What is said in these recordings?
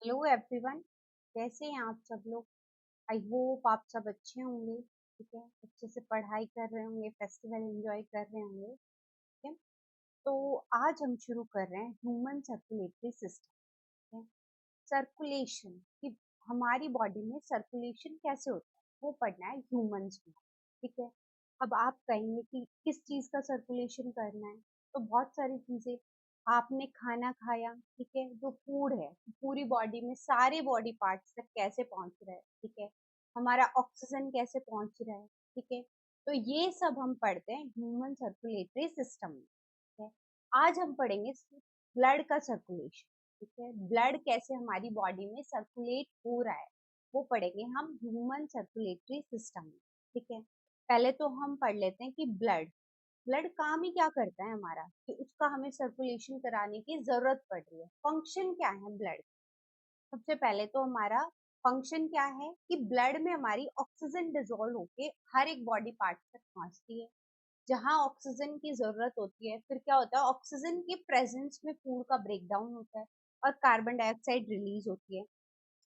Hello everyone. कैसे हैं आप सब लोग? आई होप आप सब अच्छे होंगे। ठीक है, अच्छे से पढ़ाई कर रहे होंगे, फेस्टिवल एंजॉय कर रहे होंगे। ठीक है, तो आज हम शुरू कर रहे हैं ह्यूमन सर्कुलेटरी सिस्टम। ठीक है, सर्कुलेशन कि हमारी बॉडी में सर्कुलेशन कैसे होता है वो पढ़ना है ह्यूमंस में। ठीक है, अब आप कहेंगे कि किस चीज़ का सर्कुलेशन करना है, तो बहुत सारी चीज़ें। आपने खाना खाया, ठीक है, जो फूड है पूरी बॉडी में सारे बॉडी पार्ट्स तक कैसे पहुंच रहा है, ठीक है, हमारा ऑक्सीजन कैसे पहुंच रहा है। ठीक है, तो ये सब हम पढ़ते हैं ह्यूमन सर्कुलेटरी सिस्टम में। ठीक है, आज हम पढ़ेंगे ब्लड का सर्कुलेशन। ठीक है, ब्लड कैसे हमारी बॉडी में सर्कुलेट हो रहा है वो पढ़ेंगे हम ह्यूमन सर्कुलेटरी सिस्टम में। ठीक है, पहले तो हम पढ़ लेते हैं कि ब्लड ब्लड काम ही क्या करता है हमारा, कि उसका हमें सर्कुलेशन कराने की जरूरत पड़ रही है। फंक्शन क्या है ब्लड? सबसे पहले तो हमारा फंक्शन क्या है कि ब्लड में हमारी ऑक्सीजन डिजोल्व होके हर एक बॉडी पार्ट तक पहुंचती है। जहाँ ऑक्सीजन की जरूरत होती है, फिर क्या होता है, ऑक्सीजन के प्रेजेंस में फूड का ब्रेक डाउन होता है और कार्बन डाइऑक्साइड रिलीज होती है।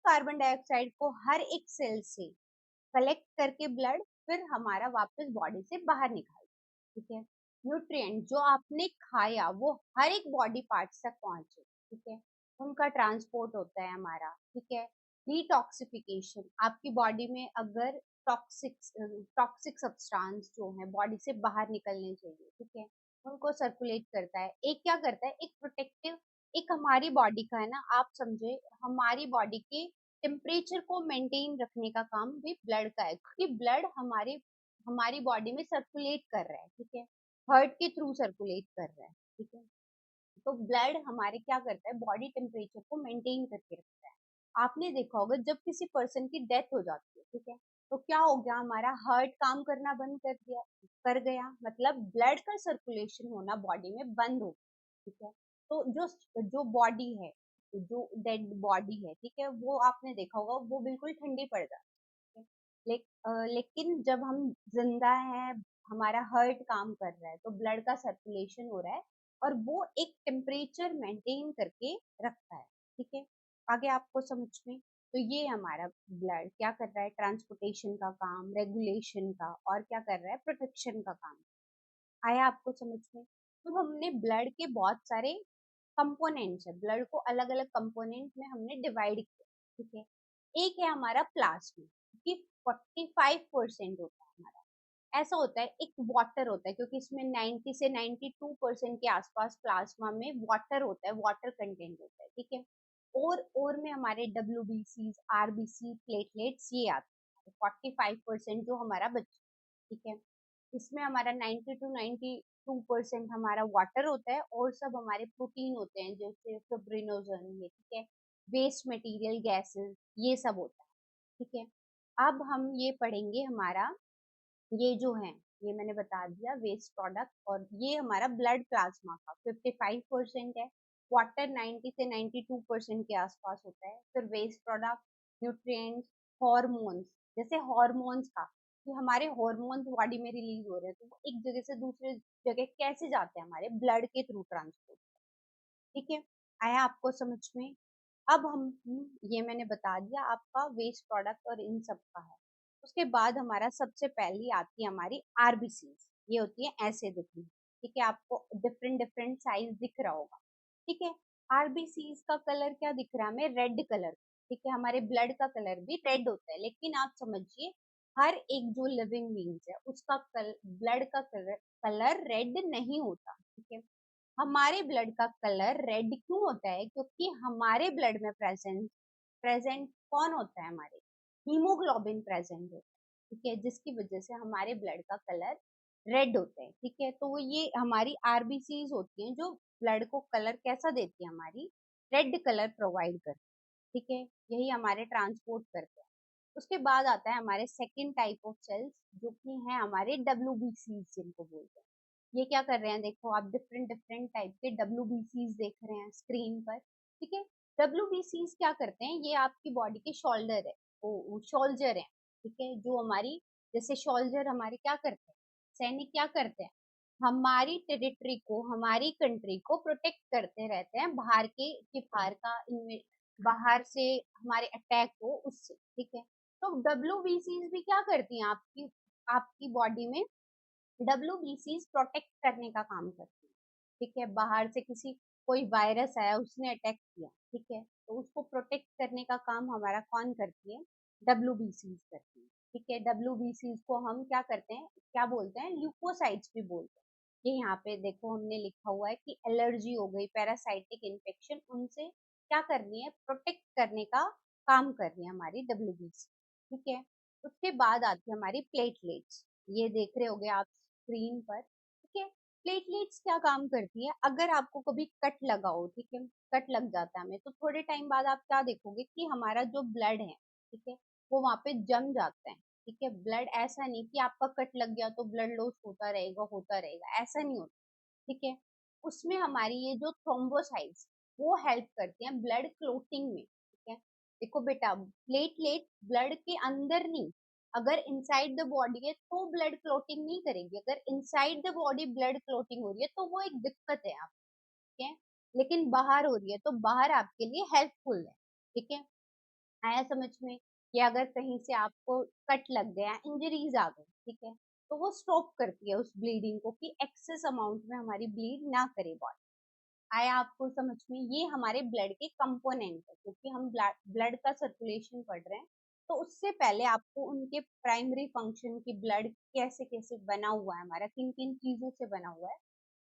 कार्बन डाइऑक्साइड को हर एक सेल से कलेक्ट करके ब्लड फिर हमारा वापस बॉडी से बाहर निकालता है। ठीक है, न्यूट्रिएंट जो आपने खाया वो हर एक बॉडी पार्ट्स तक पहुंचे। ठीक है, उनका ट्रांसपोर्ट होता है हमारा। ठीक है, डिटॉक्सिफिकेशन, आपकी बॉडी में अगर टॉक्सिक टॉक्सिक सब्सटेंस जो है बॉडी से बाहर निकलने चाहिए, ठीक है, उनको सर्कुलेट करता है। एक क्या करता है, एक प्रोटेक्टिव, एक हमारी बॉडी का है ना, आप समझे, हमारी बॉडी के टेम्परेचर को मेंटेन रखने का काम भी ब्लड का है, क्योंकि ब्लड हमारे हमारी बॉडी में सर्कुलेट कर रहा है। ठीक है, हार्ट के थ्रू सर्कुलेट कर रहा है। ठीक है, तो ब्लड हमारे क्या करता है, बॉडी टेम्परेचर को मेंटेन करके रखता है। आपने देखा होगा जब किसी पर्सन की डेथ हो जाती है, ठीक है, तो क्या हो गया, हमारा हार्ट काम करना बंद कर गया, मतलब ब्लड का सर्कुलेशन होना बॉडी में बंद हो गया। ठीक है, तो जो जो बॉडी है, जो डेड बॉडी है, ठीक है, वो आपने देखा होगा वो बिल्कुल ठंडी पड़ जाती है। लेकिन जब हम जिंदा हैं, हमारा हार्ट काम कर रहा है, तो ब्लड का सर्कुलेशन हो रहा है और वो एक टेम्परेचर मेंटेन करके रखता है। ठीक है, आगे आपको समझ में, तो ये हमारा ब्लड क्या कर रहा है, ट्रांसपोर्टेशन का काम, रेगुलेशन का, और क्या कर रहा है, प्रोटेक्शन का काम। आया आपको समझ में? तो हमने ब्लड के बहुत सारे कंपोनेंट्स है, ब्लड को अलग अलग कंपोनेंट में हमने डिवाइड किया। ठीक है, एक है हमारा प्लाज्मा, कि 45% होता है हमारा। ऐसा होता है, एक वाटर होता है, क्योंकि इसमें 90 से 92% के आसपास प्लाज्मा में वाटर होता है, वाटर कंटेंट होता है। ठीक है, और में हमारे डब्ल्यू आरबीसी, प्लेटलेट्स ये आते हैं। 45% जो हमारा बच्चा, ठीक है, इसमें हमारा 90 to 92% हमारा वाटर होता है, और सब हमारे प्रोटीन होते हैं, जैसे फिब्रिनोजन, ये ठीक है, वेस्ट मटेरियल, गैसेस, ये सब होता है। ठीक है, अब हम ये पढ़ेंगे हमारा, ये जो है, ये मैंने बता दिया वेस्ट प्रोडक्ट, और ये हमारा ब्लड प्लाज्मा का 55% है, वाटर 90 से 92% के आसपास होता है, फिर वेस्ट प्रोडक्ट, न्यूट्रिएंट्स, हॉर्मोन्स, जैसे हॉर्मोन्स का, कि हमारे हॉर्मोन्स बॉडी में रिलीज हो रहे हैं, तो वो एक जगह से दूसरे जगह कैसे जाते हैं, हमारे ब्लड के थ्रू ट्रांसपोर्ट। ठीक है, आया आपको समझ में? अब हम ये मैंने बता दिया आपका वेस्ट प्रोडक्ट और इन सब का है। उसके बाद हमारा सबसे पहली आती है हमारी आरबीसीज, ये होती है ऐसे दिखनी। ठीक है, आपको डिफरेंट डिफरेंट साइज दिख रहा होगा। ठीक है, आरबीसीज का कलर क्या दिख रहा है हमें, रेड कलर। ठीक है, हमारे ब्लड का कलर भी रेड होता है, लेकिन आप समझिए, हर एक जो लिविंग बींग्स है उसका ब्लड का कलर रेड नहीं होता। ठीक है, हमारे ब्लड का कलर रेड क्यों होता है, क्योंकि हमारे ब्लड में प्रेजेंट प्रेजेंट कौन होता है, हमारे हीमोग्लोबिन प्रेजेंट होता है। ठीक है, जिसकी वजह से हमारे ब्लड का कलर रेड होता है। ठीक है, तो ये हमारी आरबीसीज होती हैं जो ब्लड को कलर कैसा देती है, हमारी रेड कलर प्रोवाइड करती है। ठीक है, यही हमारे ट्रांसपोर्ट करते हैं। उसके बाद आता है हमारे सेकेंड टाइप ऑफ सेल्स, जो कि है हमारे डब्ल्यूबीसीज जिनको बोलते हैं। ये क्या कर रहे हैं, देखो आप डिफरेंट डिफरेंट टाइप के डब्ल्यूबीसीज देख रहे हैं स्क्रीन पर। ठीक है, डब्ल्यूबीसीज क्या करते हैं, ये आपकी बॉडी के शोल्डर है, वो शोल्जर है। ठीक है, जो हमारी, जैसे शोल्जर हमारे क्या करते हैं, सैनिक क्या करते हैं, हमारी टेरिटरी को, हमारी कंट्री को प्रोटेक्ट करते रहते हैं बाहर के, कि बाहर का बाहर से हमारे अटैक हो उससे, ठीक है। तो WBCs भी क्या करती हैं आपकी आपकी बॉडी में, WBCs प्रोटेक्ट करने का काम करती है, ठीक है। बाहर से किसी कोई वायरस आया, उसने अटैक किया, ठीक है, तो उसको प्रोटेक्ट करने का काम हमारा कौन करती है, WBCs करती है, ठीक है। WBCs को हम क्या करते हैं, क्या बोलते हैं, ल्यूकोसाइट्स भी बोलते हैं। ये यहाँ पे देखो हमने लिखा हुआ है कि एलर्जी हो गई, पैरासाइटिक इन्फेक्शन, उनसे क्या करनी है, प्रोटेक्ट करने का काम कर रही है हमारी WBC, ठीक है। उसके बाद आती है हमारी प्लेटलेट्स, ये देख रहे होगे आप स्क्रीन पर, ठीक है। प्लेटलेट्स क्या काम करती है, अगर आपको कभी कट लगा हो, ठीक है, कट लग जाता है हमें, तो थोड़े टाइम बाद आप क्या देखोगे कि हमारा जो ब्लड है, ठीक है, वो वहां पे जम जाता है, ठीक है। ब्लड ऐसा नहीं कि आपका कट लग गया तो ब्लड लॉस होता रहेगा, ऐसा नहीं होता, ठीक है। उसमें हमारी ये जो थ्रोम्बोसाइट्स, वो हेल्प करते हैं ब्लड क्लोटिंग में, ठीक है। देखो बेटा, प्लेटलेट ब्लड के अंदर नहीं, अगर इनसाइड द बॉडी है तो ब्लड क्लोटिंग नहीं करेगी, अगर inside the body blood clotting हो रही है तो वो एक दिक्कत है आप, ठीक है। लेकिन बाहर हो रही है तो बाहर आपके लिए हेल्पफुल है, ठीक है। आया समझ में, कि अगर कहीं से आपको कट लग गया, इंजरीज आ गई, ठीक है, तो वो स्टॉप करती है उस ब्लीडिंग को, कि एक्सेस अमाउंट में हमारी ब्लीड ना करे बॉडी। आया आपको समझ में, ये हमारे ब्लड के कंपोनेंट है, क्योंकि हम ब्लड का सर्कुलेशन पढ़ रहे हैं, तो उससे पहले आपको उनके प्राइमरी फंक्शन की, ब्लड कैसे कैसे बना हुआ है हमारा, किन किन चीजों से बना हुआ है,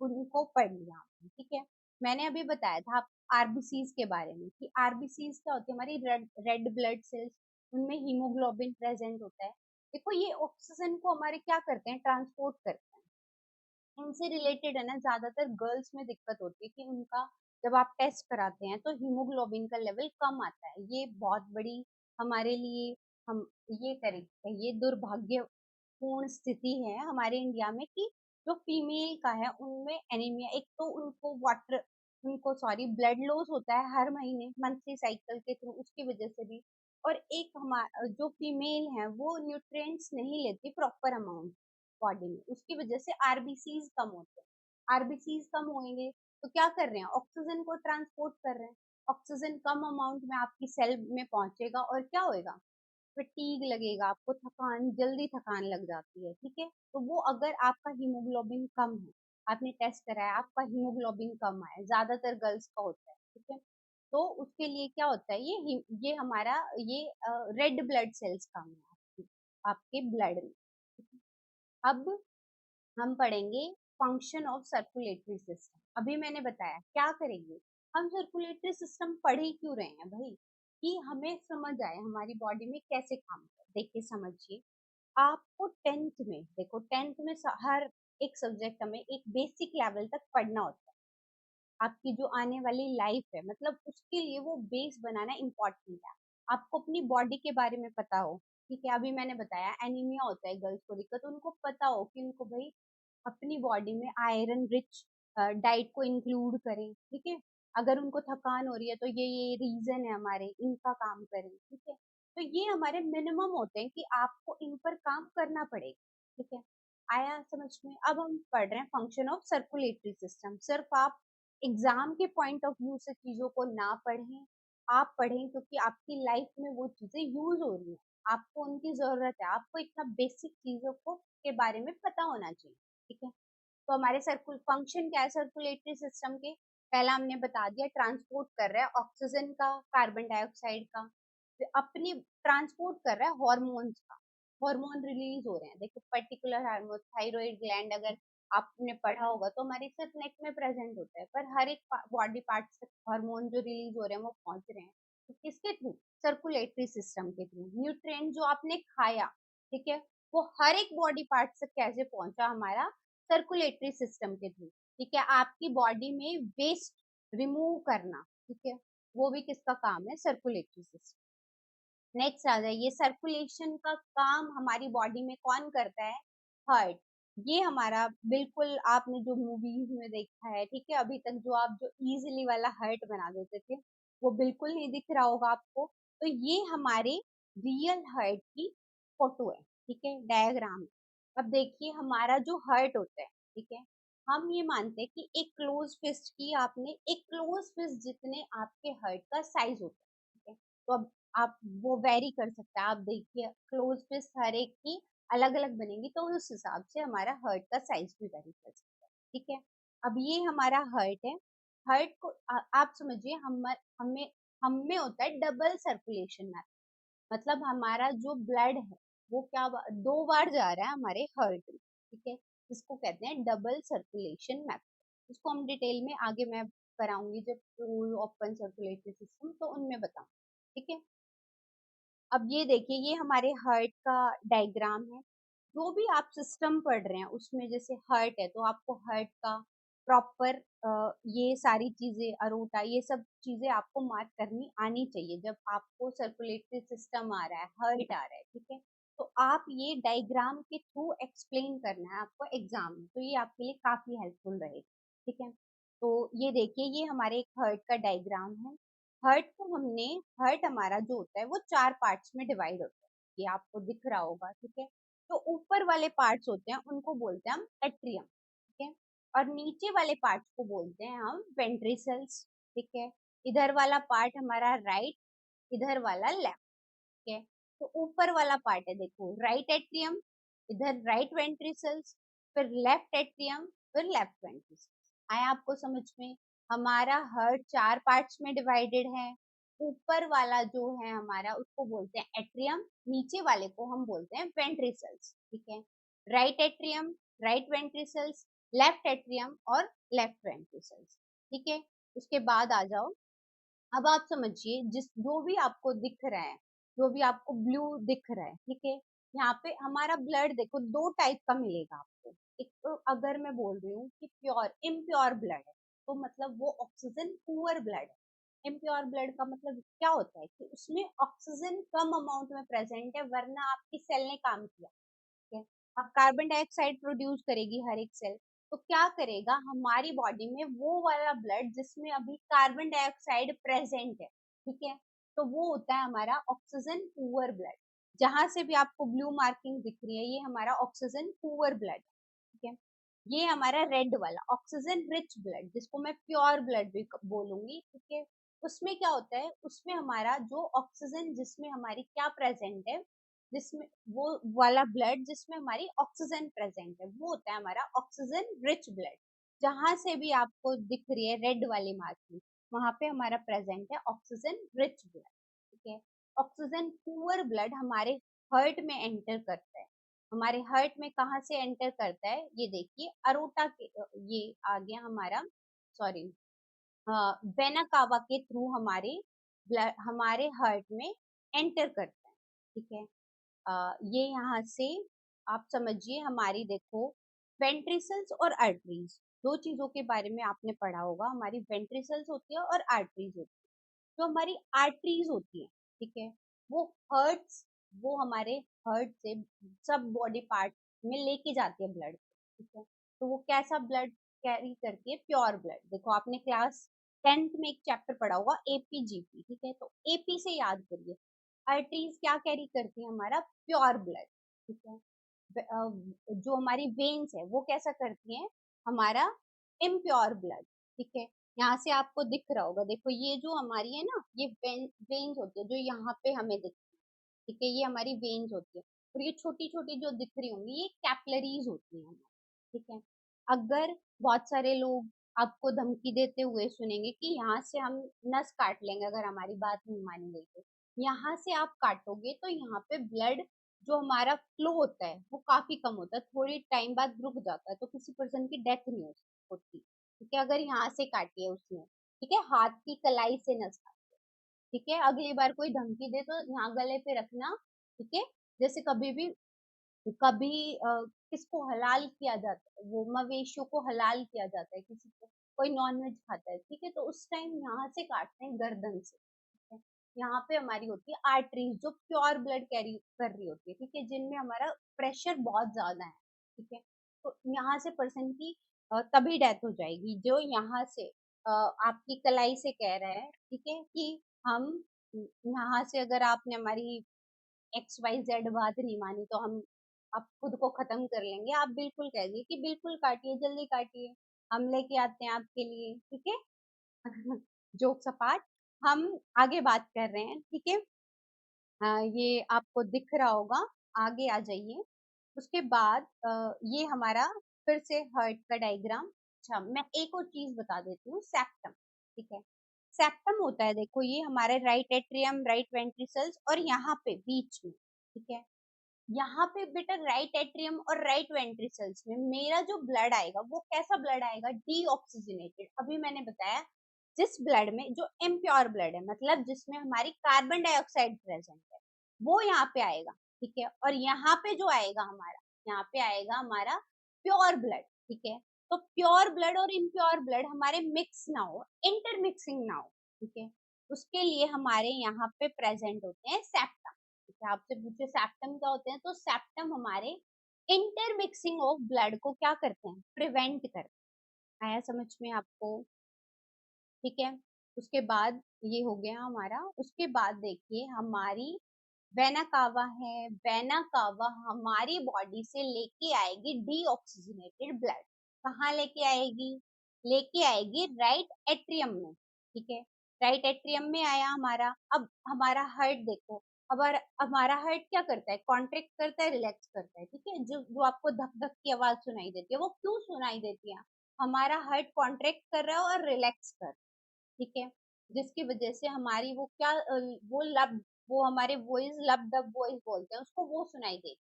उनको पढ़ लिया आपने, ठीक है। मैंने अभी बताया था आप आरबीसीज के बारे में, कि आरबीसीज क्या होती है, हमारी रेड ब्लड सेल्स, उनमें हीमोग्लोबिन प्रेजेंट होता है। देखो ये ऑक्सीजन को हमारे क्या करते हैं, ट्रांसपोर्ट करते हैं, इनसे रिलेटेड है ना, ज्यादातर गर्ल्स में दिक्कत होती है कि उनका जब आप टेस्ट कराते हैं तो हीमोग्लोबिन का लेवल कम आता है, ये बहुत बड़ी हमारे लिए, हम ये करें, ये दुर्भाग्यपूर्ण स्थिति है हमारे इंडिया में, कि जो फीमेल का है उनमें एनीमिया, एक तो उनको सॉरी ब्लड लॉस होता है हर महीने मंथली साइकिल के थ्रू, उसकी वजह से भी, और एक हमारा जो फीमेल है वो न्यूट्रिएंट्स नहीं लेती प्रॉपर अमाउंट बॉडी में, उसकी वजह से आरबीसीज कम होते हैं। आरबीसीज कम होंगे तो क्या कर रहे हैं, ऑक्सीजन को ट्रांसपोर्ट कर रहे हैं, ऑक्सीजन कम अमाउंट में आपकी सेल में पहुंचेगा और क्या होएगा, फटीग लगेगा आपको, थकान, जल्दी थकान लग जाती है, ठीक है। तो वो अगर आपका हीमोग्लोबिन कम है, आपने टेस्ट कराया, आपका हीमोग्लोबिन कम आया, ज्यादातर गर्ल्स का होता है, ठीक है, तो उसके लिए क्या होता है, ये हमारा ये रेड ब्लड सेल्स कम है आपके ब्लड में। अब हम पढ़ेंगे फंक्शन ऑफ सर्कुलेटरी सिस्टम। अभी मैंने बताया क्या करेंगे, हम सर्कुलेटरी सिस्टम पढ़ ही क्यों रहे हैं भाई, कि हमें समझ आए हमारी बॉडी में कैसे काम कर, देखिए समझिए। आपको टेंथ में, देखो टेंथ में हर एक सब्जेक्ट हमें एक बेसिक लेवल तक पढ़ना होता है, आपकी जो आने वाली लाइफ है, मतलब उसके लिए वो बेस बनाना इम्पोर्टेंट है। आपको अपनी बॉडी के बारे में पता हो, ठीक है। अभी मैंने बताया एनीमिया होता है गर्ल्स को दिक्कत, उनको पता हो कि उनको भाई अपनी बॉडी में आयरन रिच डाइट को इंक्लूड करें, ठीक है। अगर उनको थकान हो रही है तो ये रीजन है हमारे, इनका काम करें, ठीक है। तो ये हमारे मिनिमम होते हैं कि आपको इन पर काम करना पड़ेगा, ठीक है। आया समझ में, अब हम पढ़ रहे हैं फंक्शन ऑफ सर्कुलेटरी सिस्टम। सिर्फ आप एग्जाम के पॉइंट ऑफ व्यू से चीजों को ना पढ़ें, आप पढ़ें क्योंकि आपकी लाइफ में वो चीजें यूज हो रही हैं, आपको उनकी जरूरत है, आपको इतना बेसिक चीजों को के बारे में पता होना चाहिए, ठीक है। तो हमारे सर्कुल फंक्शन क्या है सर्कुलेटरी सिस्टम के, पहला हमने बता दिया, ट्रांसपोर्ट कर रहा है ऑक्सीजन का, कार्बन डाइऑक्साइड का, फिर अपनी ट्रांसपोर्ट कर रहा है हॉर्मोन्स का, हार्मोन रिलीज हो रहे हैं, देखो पर्टिकुलर हार्मोन, थायराइड ग्लैंड अगर आपने पढ़ा होगा तो हमारे सिर्फ नेक में प्रेजेंट होता है, पर हर एक बॉडी पार्ट से हार्मोन जो रिलीज हो रहे हैं वो पहुंच रहे हैं, तो किसके थ्रू, सर्कुलेटरी सिस्टम के थ्रू। न्यूट्रिएंट जो आपने खाया, ठीक है, वो हर एक बॉडी पार्ट से कैसे पहुंचा, हमारा सर्कुलेटरी सिस्टम के थ्रू, ठीक है। आपकी बॉडी में वेस्ट रिमूव करना, ठीक है, वो भी किसका काम है, सर्कुलेटरी सिस्टम। नेक्स्ट आ जाइए, सर्कुलेशन का काम हमारी बॉडी में कौन करता है, हार्ट। ये हमारा बिल्कुल आपने जो मूवीज में देखा है, ठीक है, अभी तक जो आप जो इजीली वाला हार्ट बना देते थे वो बिल्कुल नहीं दिख रहा होगा आपको, तो ये हमारे रियल हार्ट की फोटो है, ठीक है, डायग्राम। अब देखिए हमारा जो हार्ट होता है, ठीक है, हम ये मानते हैं कि एक क्लोज फिस्ट की आपने एक क्लोज फिस्ट जितने आपके हार्ट का साइज होता है, तो अब आप वो वेरी कर सकते हैं। आप देखिए क्लोज फिस्ट हर एक की अलग अलग बनेंगी, तो उस हिसाब से हमारा हर्ट का साइज भी वेरी कर सकता है। ठीक है, अब ये हमारा हर्ट है। हर्ट को आप समझिए हमें हमें होता है डबल सर्कुलेशन में, मतलब हमारा जो ब्लड है वो क्या दो बार जा रहा है हमारे हर्ट में। ठीक है, इसको कहते हैं डबल सर्कुलेशन मेथड। इसको हम डिटेल में आगे मैं कराऊंगी जब ओपन सर्कुलेटरी सिस्टम, तो उनमें बताऊँ। ठीक है, अब ये देखिए ये हमारे हर्ट का डायग्राम है। जो भी आप सिस्टम पढ़ रहे हैं उसमें जैसे हर्ट है तो आपको हर्ट का प्रॉपर ये सारी चीजें अरोटा ये सब चीजें आपको मार्क करनी आनी चाहिए। जब आपको सर्कुलेटरी सिस्टम आ रहा है, हर्ट आ रहा है, ठीक है, तो आप ये डायग्राम के थ्रू एक्सप्लेन करना है आपको एग्जाम में, तो ये आपके लिए काफी हेल्पफुल रहेगा। ठीक है, तो ये देखिए ये हमारे एक हर्ट का डायग्राम है। हर्ट को हमने हर्ट हमारा जो होता है वो चार पार्ट्स में डिवाइड होता है, ये आपको दिख रहा होगा। ठीक है, तो ऊपर वाले पार्ट्स होते हैं उनको बोलते हैं हम एट्रियम। ठीक है, और नीचे वाले पार्ट्स को बोलते हैं हम वेंट्रिकल्स। ठीक है, इधर वाला पार्ट हमारा राइट, इधर वाला लेफ्ट। ठीक है, तो ऊपर वाला पार्ट है देखो राइट एट्रियम, इधर राइट वेंट्रिकल्स, फिर लेफ्ट एट्रियम, फिर लेफ्ट वेंट्रिकल्स। आया आपको समझ में? हमारा हार्ट चार पार्ट्स में डिवाइडेड है। ऊपर वाला जो है हमारा उसको बोलते हैं एट्रियम, नीचे वाले को हम बोलते हैं वेंट्रिकल्स। ठीक है, right atrium, right ventricles, left atrium और लेफ्ट वेंट्रिकल्स। ठीक है, उसके बाद आ जाओ, अब आप समझिए जिस जो भी आपको दिख रहा है, जो भी आपको ब्लू दिख रहा है, ठीक है, यहाँ पे हमारा ब्लड देखो दो टाइप का मिलेगा आपको। एक तो अगर मैं बोल रही हूँ कि प्योर इम्प्योर ब्लड है, तो मतलब वो ऑक्सीजन पुअर ब्लड है। इम्प्योर ब्लड का मतलब क्या होता है कि उसमें ऑक्सीजन कम अमाउंट में प्रेजेंट है, वरना आपकी सेल ने काम किया। ठीक है, अब कार्बन डाइऑक्साइड प्रोड्यूस करेगी हर एक सेल, तो क्या करेगा हमारी बॉडी में वो वाला ब्लड जिसमें अभी कार्बन डाइऑक्साइड प्रेजेंट है। ठीक है, तो वो होता है हमारा ऑक्सीजन पुअर ब्लड। जहां से भी आपको ब्लू मार्किंग दिख रही है ये हमारा ऑक्सीजन पुअर ब्लड। ठीक है, ये हमारा रेड वाला ऑक्सीजन रिच ब्लड जिसको मैं प्योर ब्लड भी बोलूंगी। ठीक है, उसमें क्या होता है, उसमें हमारा जो ऑक्सीजन जिसमें हमारी क्या प्रेजेंट है, जिसमें वो वाला ब्लड जिसमें हमारी ऑक्सीजन प्रेजेंट है, वो होता है हमारा ऑक्सीजन रिच ब्लड। जहां से भी आपको दिख रही है रेड वाली मार्किंग, वहां पे हमारा प्रेजेंट है ऑक्सीजन रिच ब्लड। ठीक है, ऑक्सीजन पुअर ब्लड हमारे हार्ट में एंटर करता है। हमारे हार्ट में कहाँ से एंटर करता है, ये देखिए अरोटा के ये आ गया हमारा, सॉरी, वेना कावा के थ्रू हमारे ब्लड हमारे हार्ट में एंटर करता है। ठीक है, ये यहाँ से आप समझिए हमारी देखो वेंट्रिकल्स और आर्टरीज, दो चीजों के बारे में आपने पढ़ा होगा। हमारी वेंट्रिकल्स होती है और आर्टरीज होती है। जो हमारी आर्टरीज होती है, ठीक है, वो हर्ट्स, वो हमारे हर्ट से सब बॉडी पार्ट में लेके जाती है ब्लड। ठीक है, तो वो कैसा ब्लड कैरी करती है, प्योर ब्लड। देखो आपने क्लास 10th में एक चैप्टर पढ़ा होगा एपीजीपी। ठीक है, तो एपी से याद करिए आर्टरीज क्या कैरी करती है, हमारा प्योर ब्लड। ठीक है, जो हमारी वेन्स है वो कैसा करती है, हमारा इम्प्योर ब्लड। ठीक है, यहाँ से आपको दिख रहा होगा, देखो ये जो हमारी है ना, ये वेन्स होती है जो यहाँ पे हमें दिखती है। ठीक है, ये हमारी वेन्स होती है, और ये छोटी छोटी जो दिख रही होंगी ये कैपलरीज होती है हमारी। ठीक है, अगर बहुत सारे लोग आपको धमकी देते हुए सुनेंगे कि यहाँ से हम नस काट लेंगे अगर हमारी बात नहीं मानी गई, तो यहाँ से आप काटोगे तो यहाँ पे ब्लड जो हमारा फ्लो होता है वो काफी कम होता है, थोड़ी टाइम बाद रुक जाता है, तो किसी पर्सन की डेथ नहीं होती। ठीक है, अगर यहाँ से काटी है उसने, ठीक है, हाथ की कलाई से नस काटी है। ठीक है, अगली बार कोई धमकी दे तो यहाँ गले पे रखना। ठीक है, जैसे कभी भी कभी किसको हलाल किया जाता है, वो मवेशियों को हलाल किया जाता है, किसी को कोई नॉनवेज खाता है, ठीक है, तो उस टाइम यहाँ से काटते हैं गर्दन से। ठीक है, यहाँ पे हमारी होती है आर्टरीज जो प्योर ब्लड कैरी कर रही होती है। ठीक है, जिनमें हमारा प्रेशर बहुत ज्यादा है। ठीक है, तो यहाँ से पर्सन की तभी डेथ हो जाएगी जो यहाँ से आपकी कलाई से कह रहा है। ठीक है, कि हम यहाँ से अगर आपने हमारी XYZ बात नहीं मानी तो हम आप खुद को खत्म कर लेंगे, आप बिल्कुल कह दिए कि बिल्कुल काटिए, जल्दी काटिए, हम लेके आते हैं आपके लिए। ठीक है, जोक्स अपार्ट, हम आगे बात कर रहे हैं, ठीक है। ये आपको दिख रहा होगा, आगे आ जाइए। उसके बाद ये हमारा फिर से हार्ट का डायग्राम। अच्छा, मैं एक और चीज बता देती हूँ, सेप्टम, ठीक है। सेप्टम होता है, देखो ये हमारे राइट एट्रियम, राइट वेंट्रिकल्स और यहाँ पे बीच में, ठीक है। यहाँ पे बेटा राइट एट्रियम और राइट वेंट्रिकल्स में मेरा जो ब्लड आएगा वो कैसा ब्लड आएगा, डीऑक्सीजनेटेड। अभी मैंने बताया जिस ब्लड में जो इम्प्योर ब्लड है, मतलब जिसमें हमारी कार्बन डाइऑक्साइड प्रेजेंट है, वो यहाँ पे आएगा, ठीक है। और यहाँ पे जो आएगा हमारा, यहाँ पे आएगा हमारा प्योर ब्लड, ठीक है। तो प्योर ब्लड और इम्प्योर ब्लड हमारे मिक्स ना हो, इंटरमिक्सिंग ना हो, ठीक है। उसके लिए हमारे यहाँ पे प्रेजेंट होते हैं सेप्टम, ठीक है। आपसे पूछे सेप्टम क्या होते हैं, तो सेप्टम हमारे इंटरमिक्सिंग ऑफ ब्लड को क्या करते हैं, प्रिवेंट करते हैं। आया समझ में आपको, ठीक है। उसके बाद ये हो गया हमारा। उसके बाद देखिए हमारी वेना कावा है, वेना कावा हमारी बॉडी से लेके आएगी डीऑक्सीजनेटेड ब्लड। कहाँ लेके आएगी, लेके आएगी राइट एट्रियम में, ठीक है। राइट एट्रियम में आया हमारा। अब हमारा हार्ट देखो, अब हमारा हार्ट क्या करता है, कॉन्ट्रैक्ट करता है, रिलैक्स करता है, ठीक है। जो जो आपको धक धक की आवाज सुनाई देती है, वो क्यों सुनाई देती है, हमारा हार्ट कॉन्ट्रैक्ट कर रहा है और रिलैक्स कर रहा है, ठीक है। जिसकी वजह से हमारी वो क्या वो लब, वो हमारे वॉइस लब डब वॉइस बोलते हैं उसको, वो सुनाई देती।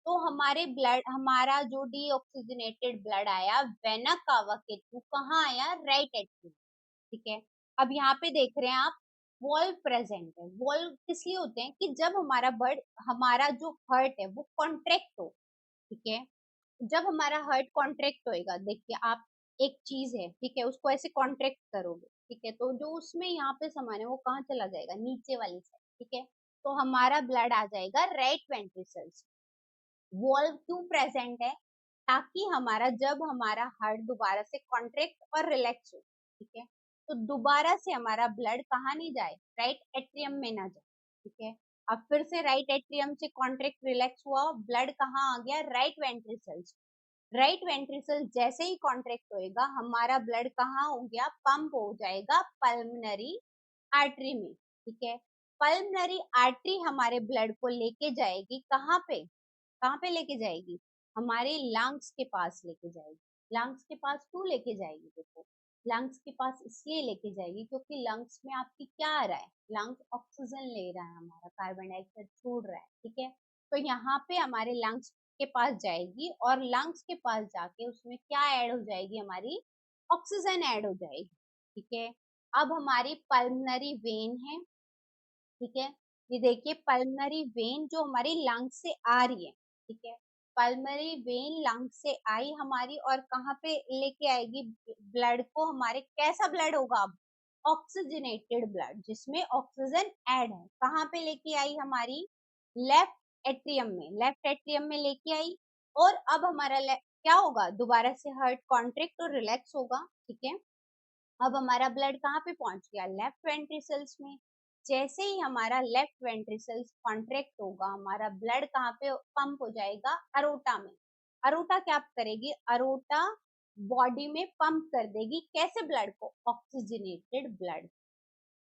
तो हमारे ब्लड, हमारा जो डीऑक्सीजनेटेड ब्लड आया वेना कावा के थ्रू, कहाँ आया, राइट एट्रियम, ठीक है। अब यहाँ पे देख रहे हैं आप, वॉल्व प्रेजेंट है। वॉल्व किस लिए होते हैं, कि जब हमारा ब्लड, हमारा जो हार्ट है वो कॉन्ट्रैक्ट हो, ठीक है। जब हमारा हार्ट कॉन्ट्रैक्ट होएगा, देखिए आप, एक चीज है, ठीक है, उसको ऐसे कॉन्ट्रैक्ट करोगे, ठीक है, तो जो उसमें यहाँ पे सामान है वो कहाँ चला जाएगा, नीचे वाली साइड, ठीक है। तो हमारा ब्लड आ जाएगा राइट वेंट्रिकल्स। वॉल्व क्यों प्रेजेंट है, ताकि हमारा जब हमारा हार्ट दोबारा से कॉन्ट्रैक्ट और रिलैक्स हो, ठीक है, तो दोबारा से हमारा ब्लड कहाँ नहीं जाए, राइट एट्रियम में ना जाए, ठीक है। अब फिर से राइट एट्रियम से कॉन्ट्रैक्ट रिलैक्स हुआ, ब्लड कहाँ आ गया, राइट वेंट्रिकल्स। राइट वेंट्रिकल जैसे ही कॉन्ट्रैक्ट होएगा, हमारा ब्लड कहाँ हो गया, पंप हो जाएगा पल्मनरी आर्टरी में, ठीक है। पल्मनरी आर्टरी हमारे ब्लड को लेके जाएगी कहाँ पे, कहाँ पे लेके जाएगी, हमारे लंग्स के पास लेके जाएगी। लंग्स के पास क्यों लेके जाएगी, देखो लंग्स के पास इसलिए लेके जाएगी क्योंकि लंग्स में आपकी क्या आ रहा है, लंग्स ऑक्सीजन ले रहा है, हमारा कार्बन डाइऑक्साइड छोड़ रहा है, ठीक है। तो यहाँ पे हमारे लंग्स के पास जाएगी और लंग्स के पास जाके उसमें क्या ऐड हो जाएगी, हमारी ऑक्सीजन ऐड हो जाएगी, ठीक है। अब हमारी पल्मनरी वेन है, ठीक है। ये देखिए पल्मनरी वेन जो हमारी लंग से आ रही है, ठीक है। पल्मनरी वेन लंग से आई हमारी, और कहाँ पे लेके आएगी ब्लड को, हमारे कैसा ब्लड होगा अब, ऑक्सीजनेटेड ब्लड जिसमें ऑक्सीजन ऐड है। कहाँ पे लेके आई हमारी, लेफ्ट एट्रियम में, लेफ्ट एट्रियम में लेके आई। और अब हमारा क्या होगा, दोबारा से हार्ट कॉन्ट्रैक्ट और रिलैक्स होगा, ठीक है। अब हमारा ब्लड कहाँ पे पहुंच गया, लेफ्ट वेंट्रिकल्स में। जैसे ही हमारा लेफ्ट वेंट्रिकल्स कॉन्ट्रैक्ट होगा, हमारा ब्लड कहाँ पे पंप हो जाएगा, अरोटा में। अरोटा क्या करेगी, अरोटा बॉडी में पंप कर देगी, कैसे ब्लड को, ऑक्सीजनेटेड ब्लड।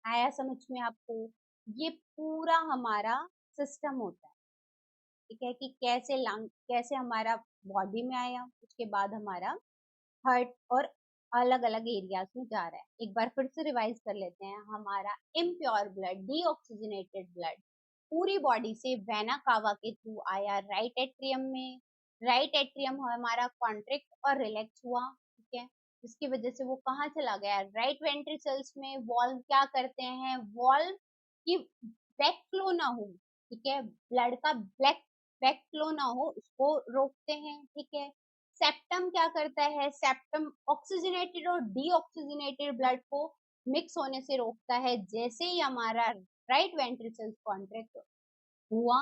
आया समझ में आपको, ये पूरा हमारा सिस्टम होता है, ठीक है, कि कैसे लंग, कैसे हमारा बॉडी में आया, उसके बाद हमारा हार्ट और अलग अलग एरियाज में जा रहा है। एक बार फिर से रिवाइज कर लेते हैं, हमारा इम्प्योर ब्लड, डीऑक्सीजनेटेड ब्लड पूरी बॉडी से वेना कावा के थ्रू आया राइट एट्रियम में। राइट एट्रियम हमारा कॉन्ट्रैक्ट और रिलैक्स हुआ, ठीक है, जिसकी वजह से वो कहाँ चला गया, राइट वेंट्रिकल्स में। वॉल्व क्या करते हैं, वॉल्व की बैक फ्लो ना हो, ठीक है, ब्लड का ब्लैक बैक फ्लो ना हो, उसको रोकते हैं, ठीक है। सेप्टम क्या करता है, सेप्टम ऑक्सीजनेटेड और डीऑक्सीजनेटेड ब्लड को मिक्स होने से रोकता है। जैसे ही हमारा राइट वेंट्रिकल कॉन्ट्रैक्ट हुआ,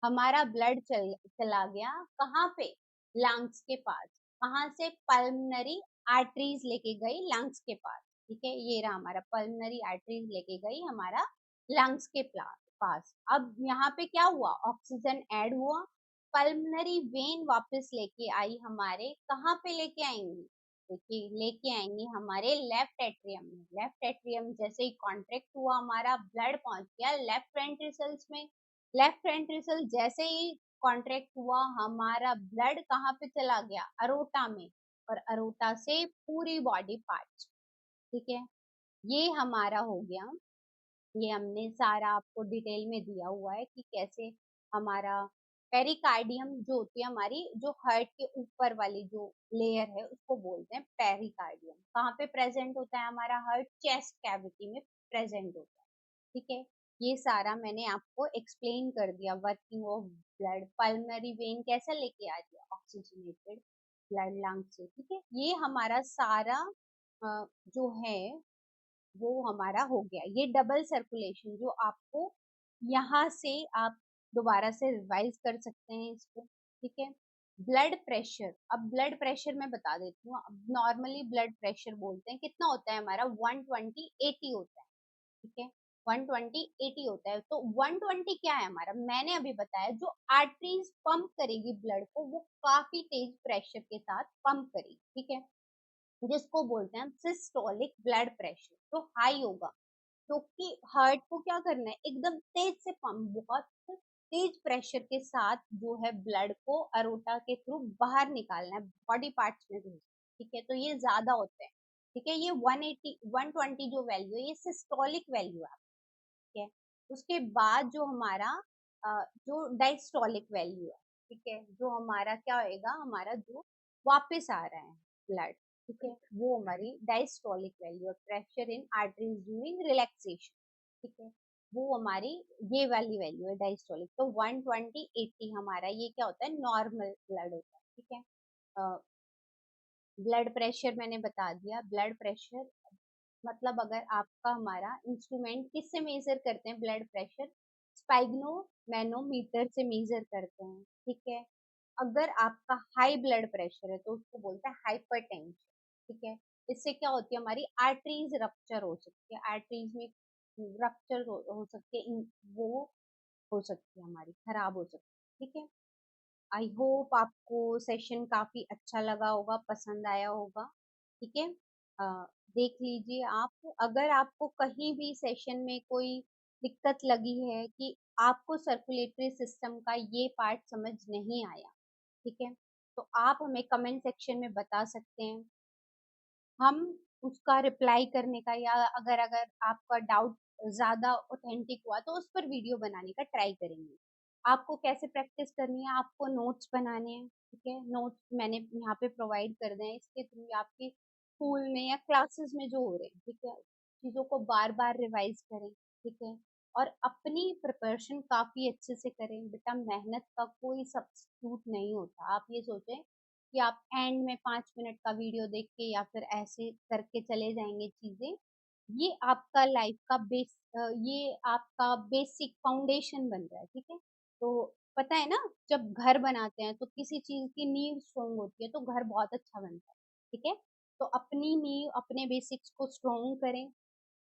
हमारा ब्लड चला गया कहाँ पे, लंग्स के पास। कहाँ से, पल्मनरी आर्टरीज लेके गई लंग्स के पास, ठीक है। ये रहा हमारा पल्मनरी आर्टरीज लेके गई हमारा लंग्स के पास। अब यहाँ पे क्या हुआ, ऑक्सीजन ऐड हुआ, पल्मनरी वेन वापस लेके आई हमारे, कहाँ पे लेके आएंगी, देखिए लेके आएंगे हमारे लेफ्ट एट्रियम में। लेफ्ट एट्रियम जैसे ही कॉन्ट्रैक्ट हुआ, हमारा ब्लड पहुंच गया लेफ्ट वेंट्रिकल्स में। लेफ्ट वेंट्रिकल जैसे ही कॉन्ट्रैक्ट हुआ, हमारा ब्लड कहाँ पे चला गया, अरोटा में, और अरोटा से पूरी बॉडी पार्ट्स। ठीक है, ये हमारा हो गया। ये हमने सारा आपको डिटेल में दिया हुआ है कि कैसे हमारा पेरिकार्डियम जो होती है, हमारी जो हार्ट के ऊपर वाली जो लेयर है उसको बोलते हैं पेरिकार्डियम। कहाँ पे प्रेजेंट होता है हमारा हार्ट, चेस्ट कैविटी में प्रेजेंट होता है। ठीक है, ये सारा मैंने आपको एक्सप्लेन कर दिया। Working of blood, pulmonary when कैसा लेके आ दिया ऑक्सीजनेटेड ब्लड लंग से। ठीक है, ये हमारा सारा जो है वो हमारा हो गया। ये डबल सर्कुलेशन जो आपको यहाँ से आप दोबारा से रिवाइज कर सकते हैं इसको। ठीक है, ब्लड प्रेशर। अब ब्लड प्रेशर मैं बता देती हूँ। अब नॉर्मली ब्लड प्रेशर बोलते हैं कितना होता है हमारा, 120/80 होता है। ठीक है, 120/80 होता है। तो 120 क्या है हमारा, मैंने अभी बताया, जो आर्टरीज पंप करेगी ब्लड को वो काफी तेज प्रेशर के साथ पंप करेगी। ठीक है, जिसको बोलते हैं सिस्टोलिक ब्लड प्रेशर, तो हाई होगा। क्योंकि हार्ट को क्या करना है, एकदम तेज से पंप, बहुत तेज प्रेशर के साथ जो है ब्लड को अरोटा के थ्रू बाहर निकालना है बॉडी पार्ट्स में भेजना। ठीक है, तो ये ज्यादा होता है। ठीक है, ये 180 120 जो वैल्यू है ये सिस्टोलिक वैल्यू है। ठीक है, उसके बाद जो हमारा जो डायस्टोलिक वैल्यू है। ठीक है, जो हमारा क्या होएगा, हमारा जो वापस आ रहा है ब्लड। ठीक है, वो हमारी डायस्टोलिक वैल्यू है, pressure in arteries during relaxation. ठीक है, वो हमारी ये वाली वैल्यू है डायस्टोलिक। तो 120/80 हमारा ये क्या होता है, नॉर्मल ब्लड होता है। ठीक है, ब्लड प्रेशर मैंने बता दिया। ब्लड प्रेशर मतलब अगर आपका, हमारा इंस्ट्रूमेंट किससे मेजर करते हैं ब्लड प्रेशर, स्पाइगनो मैनोमीटर से मेजर करते हैं। ठीक है, अगर आपका हाई ब्लड प्रेशर है तो उसको बोलते हैं हाइपरटेंशन। ठीक है, इससे क्या होती है, हमारी आर्टरीज रप्चर हो सकती है, आर्टरीज में रप्चर हो सकती है, वो हो सकती है, हमारी खराब हो सकती है। ठीक है, आई होप आपको सेशन काफी अच्छा लगा होगा, पसंद आया होगा। ठीक है, अ, देख लीजिए आप। अगर आपको कहीं भी सेशन में कोई दिक्कत लगी है कि आपको सर्कुलेटरी सिस्टम का ये पार्ट समझ नहीं आया, ठीक है, तो आप हमें कमेंट सेक्शन में बता सकते हैं। हम उसका रिप्लाई करने का, या अगर अगर आपका डाउट ज़्यादा ऑथेंटिक हुआ तो उस पर वीडियो बनाने का ट्राई करेंगे। आपको कैसे प्रैक्टिस करनी है, आपको नोट्स बनाने हैं। ठीक है, नोट्स मैंने यहाँ पे प्रोवाइड कर दें, इसके थ्रू आपके स्कूल में या क्लासेस में जो हो रहे हैं, ठीक है, चीज़ों को बार बार रिवाइज करें। ठीक है, और अपनी प्रिपरेशन काफ़ी अच्छे से करें। बेटा मेहनत का कोई सब्स्टिट्यूट नहीं होता। आप ये सोचें कि आप एंड में 5 मिनट का वीडियो देख के या फिर ऐसे करके चले जाएंगे चीजें, ये आपका लाइफ का ये आपका बेसिक फाउंडेशन बन रहा है। ठीक है, तो पता है ना, जब घर बनाते हैं तो किसी चीज की नींव स्ट्रोंग होती है तो घर बहुत अच्छा बनता है। ठीक है, तो अपनी नींव, अपने बेसिक्स को स्ट्रोंग करें,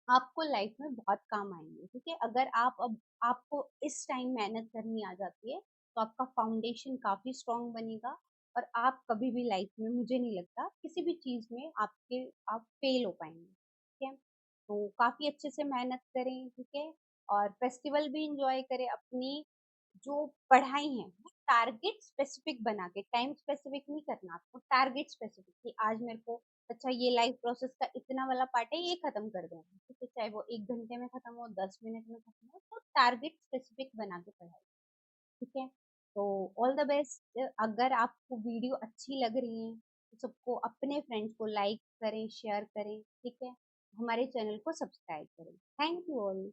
आपको लाइफ में बहुत काम आएंगे। ठीक है, अगर आप अब आपको इस टाइम मेहनत करनी आ जाती है तो आपका फाउंडेशन काफी स्ट्रांग बनेगा, और आप कभी भी लाइफ में, मुझे नहीं लगता किसी भी चीज में आप फेल हो पाएंगे। ठीक है, तो काफी अच्छे से मेहनत करें। ठीक है, और फेस्टिवल भी इंजॉय करें। अपनी जो पढ़ाई है वो टारगेट स्पेसिफिक बना के, टाइम स्पेसिफिक नहीं करना आपको, टारगेट स्पेसिफिक कि आज मेरे को, अच्छा ये लाइफ प्रोसेस का इतना वाला पार्ट है, ये खत्म कर देना। ठीक है, चाहे वो 1 घंटे में खत्म हो, 10 मिनट में खत्म हो, तो टारगेट स्पेसिफिक बना के पढ़ाई। ठीक है, तो ऑल द बेस्ट। अगर आपको वीडियो अच्छी लग रही है तो सबको, अपने फ्रेंड्स को लाइक करें, शेयर करें। ठीक है, हमारे चैनल को सब्सक्राइब करें। Thank you all.